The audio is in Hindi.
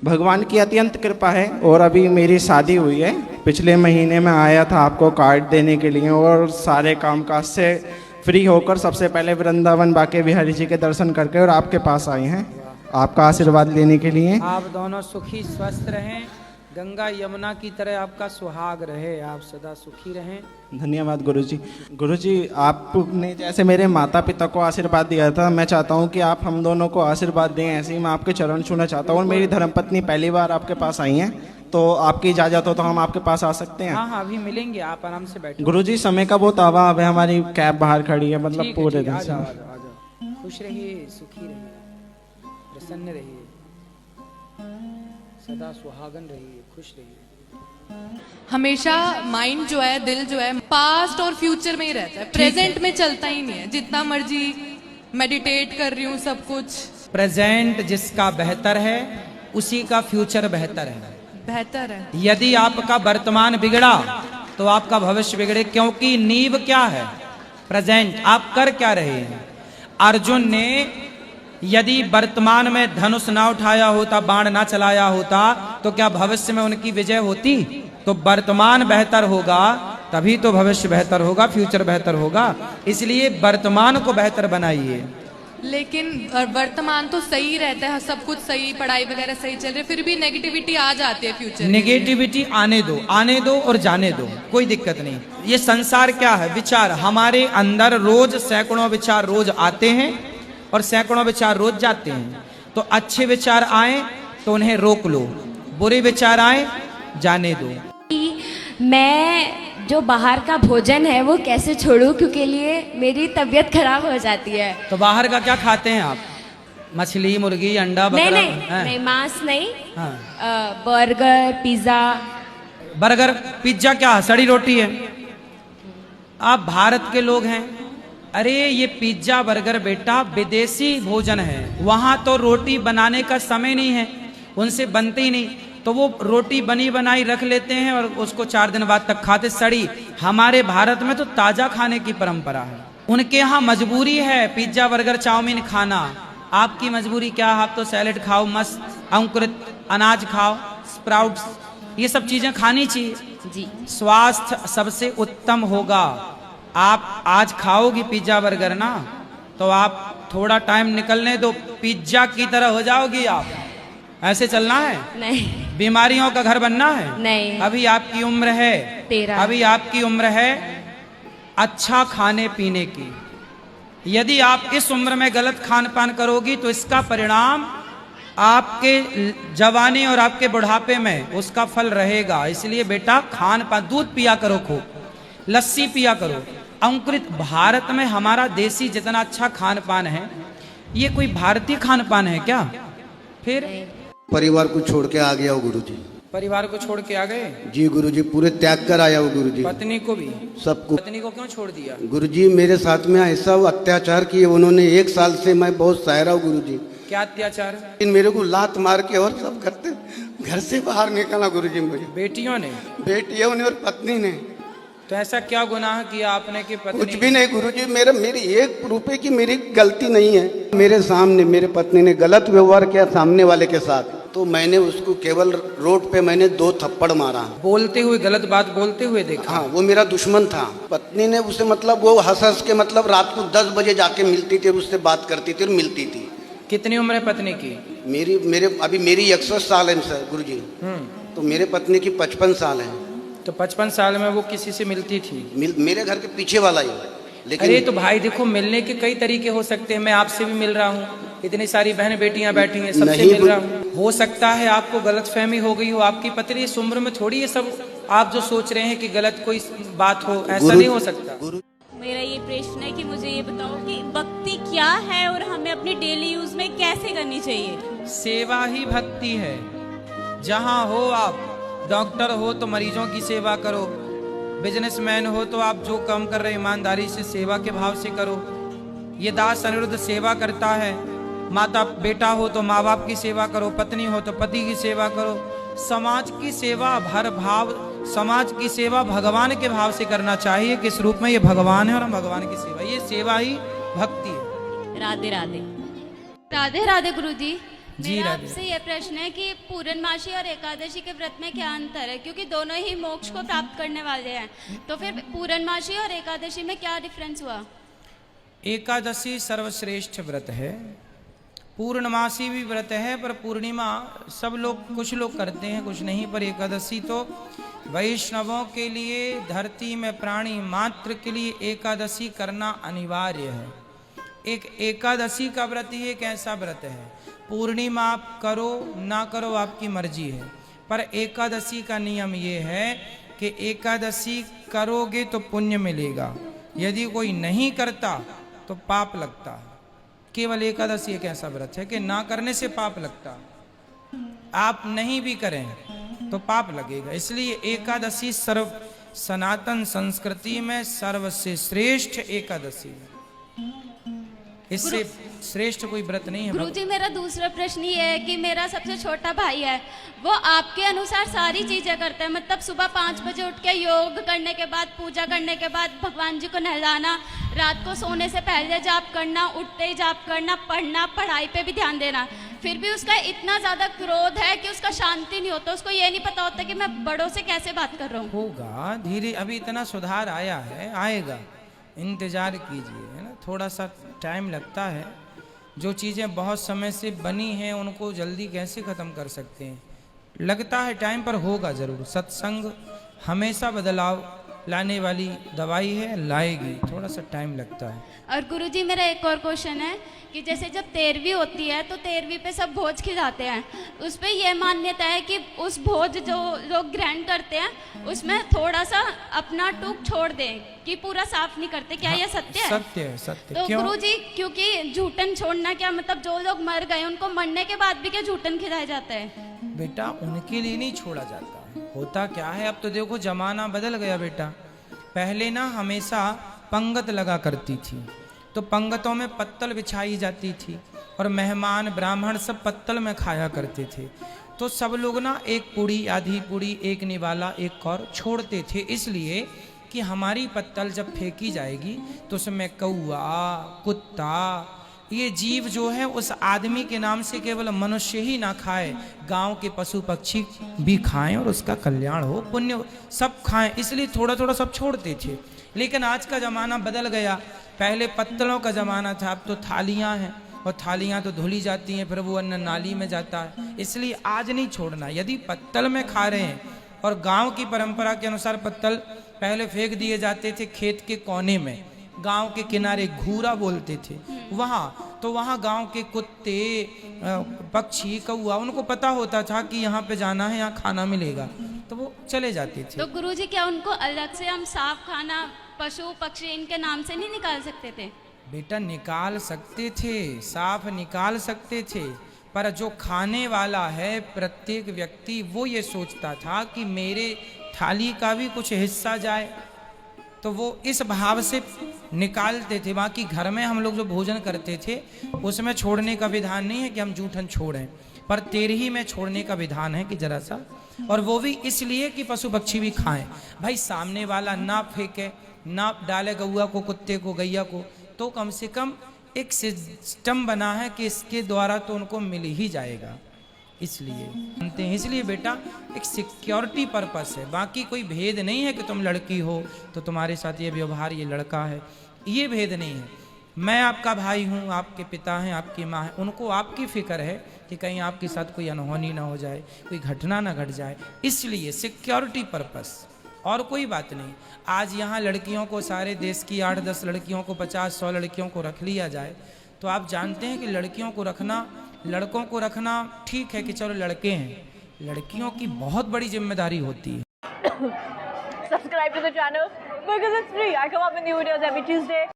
भगवान की अत्यंत कृपा है और अभी मेरी शादी हुई है। पिछले महीने में आया था आपको कार्ड देने के लिए और सारे कामकाज से फ्री होकर सबसे पहले वृंदावन बाके बिहारी जी के दर्शन करके और आपके पास आए हैं आपका आशीर्वाद लेने के लिए। आप दोनों सुखी स्वस्थ रहें, गंगा यमुना की तरह आपका सुहाग रहे, आप सदा सुखी रहें। धन्यवाद गुरुजी। गुरुजी, आपने जैसे मेरे माता पिता को आशीर्वाद दिया था, मैं चाहता हूँ कि आप हम दोनों को आशीर्वाद दें। ऐसे ही मैं आपके चरण छूना चाहता हूँ और मेरी धर्मपत्नी पहली बार आपके पास आई हैं, तो आपकी इजाज़त हो तो हम आपके पास आ सकते हैं? हाँ हाँ, अभी मिलेंगे, आप आराम से बैठो। गुरुजी, समय का बहुत अभाव है, हमारी कैब बाहर खड़ी है, मतलब ठीक पूरे है, दिन आ से। जाओ, आ जाओ, आ जाओ। खुश रहिए, सुखी रहिए, प्रसन्न रहिए, सदा सुहागन रहिए, खुश रहिए। हमेशा माइंड जो है, दिल जो है, पास्ट और फ्यूचर में ही रहता है, प्रेजेंट में चलता ही नहीं है। जितना मर्जी मेडिटेट कर रही हूँ, सब कुछ प्रेजेंट जिसका बेहतर है उसी का फ्यूचर बेहतर है। बेहतर है। यदि आपका वर्तमान बिगड़ा तो आपका भविष्य बिगड़े, क्योंकि नींव क्या है? प्रेजेंट। आप कर क्या रहे हैं? अर्जुन ने यदि वर्तमान में धनुष ना उठाया होता, बाण ना चलाया होता, तो क्या भविष्य में उनकी विजय होती? तो वर्तमान बेहतर होगा तभी तो भविष्य बेहतर होगा, फ्यूचर बेहतर होगा। इसलिए वर्तमान को बेहतर बनाइए। लेकिन वर्तमान तो सही रहता है, सब कुछ सही, पढ़ाई वगैरह सही चल रही है, फिर भी नेगेटिविटी आ जाती है फ्यूचर। नेगेटिविटी आने दो और जाने दो, कोई दिक्कत नहीं। ये संसार क्या है? विचार। हमारे अंदर रोज सैकड़ों विचार रोज आते हैं और सैकड़ों विचार रोज जाते हैं। तो अच्छे विचार आए तो उन्हें रोक लो, बुरे विचार आए जाने दो। मैं जो बाहर का भोजन है वो कैसे छोड़ूं, क्योंकि लिए मेरी तबीयत खराब हो जाती है। तो बाहर का क्या खाते हैं आप? मछली, मुर्गी, अंडा, बकरा? नहीं, मांस नहीं। हाँ। Burger, pizza. बर्गर पिज्जा क्या है? सड़ी रोटी है। आप भारत के लोग हैं। अरे ये पिज्जा बर्गर बेटा विदेशी भोजन है, वहां तो रोटी बनाने का समय नहीं है, उनसे बनते ही नहीं, तो वो रोटी बनी बनाई रख लेते हैं और उसको 4 दिन बाद तक खाते, सड़ी। हमारे भारत में तो ताजा खाने की परंपरा है। उनके यहाँ मजबूरी है पिज्जा बर्गर चाउमीन खाना। आपकी मजबूरी क्या? आप तो सैलेड खाओ, मस्त अंकुरित अनाज खाओ, स्प्राउट्स, ये सब चीजें खानी चाहिए जी। स्वास्थ्य सबसे उत्तम होगा। आप आज खाओगी पिज्जा बर्गर ना, तो आप थोड़ा टाइम निकलने दो, पिज्जा की तरह हो जाओगी आप। ऐसे चलना है? नहीं। बीमारियों का घर बनना है? नहीं। अभी आपकी उम्र है, 13। अभी आपकी उम्र है अच्छा खाने पीने की। यदि आप इस उम्र में गलत खान पान करोगी तो इसका परिणाम आपके जवानी और आपके बुढ़ापे में उसका फल रहेगा। इसलिए बेटा खान पान, दूध पिया करो, खूब लस्सी पिया करो, अंकुरित। भारत में हमारा देसी जितना अच्छा खान पान है, ये कोई भारतीय खान पान है क्या? फिर परिवार को छोड़ के आ गया हो गुरुजी। परिवार को छोड़ के आ गए? जी गुरुजी, पूरे त्याग कर आया हो गुरुजी। पत्नी को भी? सबको। पत्नी को क्यों छोड़ दिया? गुरुजी मेरे साथ में ऐसा अत्याचार किए उन्होंने, 1 साल से मैं बहुत सहरा हूँ गुरुजी। क्या अत्याचार? मेरे को लात मार के और सब करते, घर से बाहर निकाला गुरुजी मुझे। बेटियों ने? बेटियों ने और पत्नी ने। तो ऐसा क्या गुनाह किया आपने कि पत्नी? कुछ भी नहीं गुरुजी, मेरी 1 रुपए की मेरी गलती नहीं है। मेरे सामने मेरे पत्नी ने गलत व्यवहार किया सामने वाले के साथ, तो मैंने उसको केवल रोड पे मैंने 2 थप्पड़ मारा। बोलते हुए, गलत बात बोलते हुए देखा? हाँ, वो मेरा दुश्मन था। पत्नी ने उसे मतलब वो हंस हंस के मतलब रात को 10 बजे जाके मिलती थी, उससे बात करती थी और मिलती थी। कितनी उम्र है पत्नी की? अभी मेरी 61 साल है सर गुरुजी। तो मेरे पत्नी की 55 साल है। तो 55 साल में वो किसी से मिलती थी? मेरे घर के पीछे वाला ही। लेकिन अरे तो भाई देखो, मिलने के कई तरीके हो सकते हैं। मैं आपसे भी मिल रहा हूँ, इतनी सारी बहन बेटियां बैठी हैं, सबसे मिल रहा हूँ। हो सकता है आपको गलतफहमी हो गई हो। आपकी पत्नी इस उम्र में थोड़ी ये सब आप जो सोच रहे हैं कि गलत कोई बात हो, ऐसा नहीं हो सकता। मेरा ये प्रश्न है कि मुझे ये बताओ कि भक्ति क्या है और हमें अपने डेली यूज में कैसे करनी चाहिए? सेवा ही भक्ति है। जहाँ हो आप, डॉक्टर हो तो मरीजों की सेवा करो, बिजनेसमैन हो तो आप जो काम कर रहे ईमानदारी से सेवा के भाव से करो। ये दास अनिरुद्ध सेवा करता है। माता बेटा हो तो माँ बाप की सेवा करो, पत्नी हो तो पति की सेवा करो। समाज की सेवा भर भाव, समाज की सेवा भगवान के भाव से करना चाहिए। किस रूप में? ये भगवान है और हम भगवान की सेवा, ये सेवा ही भक्ति है। राधे राधे। राधे राधे गुरुजी। जी मेरा राधे। आपसे ये प्रश्न है कि पूर्णमासी और एकादशी के व्रत में क्या अंतर है, क्योंकि दोनों ही मोक्ष को प्राप्त करने वाले हैं, तो फिर पूर्णमासी और एकादशी में क्या डिफरेंस हुआ? एकादशी सर्वश्रेष्ठ व्रत है, पूर्णमासी भी व्रत है, पर पूर्णिमा सब लोग, कुछ लोग करते हैं कुछ नहीं, पर एकादशी तो वैष्णवों के लिए, धरती में प्राणी मात्र के लिए एकादशी करना अनिवार्य है। एक एकादशी का व्रत ही एक ऐसा व्रत है, पूर्णिमा आप करो ना करो आपकी मर्जी है, पर एकादशी का नियम ये है कि एकादशी करोगे तो पुण्य मिलेगा, यदि कोई नहीं करता तो पाप लगता है। केवल एकादशी एक ऐसा व्रत है कि ना करने से पाप लगता, आप नहीं भी करें तो पाप लगेगा। इसलिए एकादशी सर्व सनातन संस्कृति में सर्वसे श्रेष्ठ एकादशी है, इससे श्रेष्ठ कोई व्रत नहीं है। गुरुजी मेरा दूसरा प्रश्न ये है कि मेरा सबसे छोटा भाई है, वो आपके अनुसार सारी चीजें करता है, मतलब सुबह 5 बजे उठ के योग करने के बाद, पूजा करने के बाद भगवान जी को नहलाना, रात को सोने से पहले जाप करना, उठते ही जाप करना, पढ़ना, पढ़ाई पे भी ध्यान देना, फिर भी उसका इतना ज्यादा क्रोध है कि उसका शांति नहीं होता, उसको ये नहीं पता होता कि मैं बड़ों से कैसे बात कर रहा हूँ। होगा धीरे, अभी इतना सुधार आया है, आएगा, इंतजार कीजिए, है ना, थोड़ा सा टाइम लगता है। जो चीज़ें बहुत समय से बनी हैं उनको जल्दी कैसे ख़त्म कर सकते हैं, लगता है टाइम, पर होगा ज़रूर। सत्संग हमेशा बदलाव लाने वाली दवाई है, लाएगी, थोड़ा सा टाइम लगता है। और गुरुजी मेरा एक और क्वेश्चन है कि जैसे जब 13वीं होती है तो 13वीं पे सब भोज खिलाते हैं, उस पे ये मान्यता है कि उस भोज जो लोग ग्रहण करते हैं उसमें थोड़ा सा अपना टूक छोड़ दें, कि पूरा साफ नहीं करते, क्या ये सत्य है? सत्य है, सत्य। तो क्यों? गुरुजी क्योंकि झूठन छोड़ना, क्या मतलब जो लोग मर गए उनको मरने के बाद भी क्या झूठन खिलाया जाता है? बेटा उनके लिए नहीं छोड़ा जाता है, होता क्या है, अब तो देखो जमाना बदल गया बेटा। पहले ना हमेशा पंगत लगा करती थी, तो पंगतों में पत्तल बिछाई जाती थी और मेहमान ब्राह्मण सब पत्तल में खाया करते थे, तो सब लोग ना एक पूड़ी, आधी पूड़ी, एक निवाला, एक कौर छोड़ते थे, इसलिए कि हमारी पत्तल जब फेंकी जाएगी तो उसमें कौआ, कुत्ता, ये जीव जो है उस आदमी के नाम से केवल मनुष्य ही ना खाए, गांव के पशु पक्षी भी खाएं और उसका कल्याण हो, पुण्य सब खाएं, इसलिए थोड़ा थोड़ा सब छोड़ते थे। लेकिन आज का ज़माना बदल गया, पहले पत्तलों का ज़माना था, अब तो थालियां हैं, और थालियां तो धुली जाती हैं, फिर वो अन्न नाली में जाता है, इसलिए आज नहीं छोड़ना। यदि पत्तल में खा रहे हैं, और गांव की परंपरा के अनुसार पत्तल पहले फेंक दिए जाते थे खेत के कोने में, गांव के किनारे घूरा बोलते थे, वहाँ तो वहाँ गांव के कुत्ते, पक्षी, कौआ, उनको पता होता था कि यहाँ पे जाना है, यहाँ खाना मिलेगा, तो वो चले जाते थे। तो गुरुजी क्या उनको अलग से हम साफ खाना, पशु पक्षी इनके नाम से नहीं निकाल सकते थे? बेटा निकाल सकते थे, साफ निकाल सकते थे, पर जो खाने वाला है प्रत्येक व्यक्ति वो ये सोचता था कि मेरे थाली का भी कुछ हिस्सा जाए, तो वो इस भाव से निकालते थे। बाकी घर में हम लोग जो भोजन करते थे उसमें छोड़ने का विधान नहीं है कि हम जूठन छोड़ें, पर 13 में छोड़ने का विधान है कि जरा सा, और वो भी इसलिए कि पशु पक्षी भी खाएं। भाई सामने वाला ना फेंके, ना डाले गौआ को, कुत्ते को, गैया को, तो कम से कम एक सिस्टम बना है कि इसके द्वारा तो उनको मिल ही जाएगा, इसलिए जानते हैं। इसलिए बेटा एक सिक्योरिटी पर्पस है, बाकी कोई भेद नहीं है कि तुम लड़की हो तो तुम्हारे साथ ये व्यवहार, ये लड़का है, ये भेद नहीं है। मैं आपका भाई हूँ, आपके पिता हैं, आपकी माँ है, उनको आपकी फिक्र है कि कहीं आपके साथ कोई अनहोनी ना हो जाए, कोई घटना ना घट जाए, इसलिए सिक्योरिटी पर्पस, और कोई बात नहीं। आज यहाँ लड़कियों को, सारे देश की 8-10 लड़कियों को, 50-100 लड़कियों को रख लिया जाए, तो आप जानते हैं कि लड़कियों को रखना, लड़कों को रखना ठीक है कि चलो लड़के हैं, लड़कियों की बहुत बड़ी जिम्मेदारी होती है। Subscribe to the channel because it's free. I come up with new videos every Tuesday.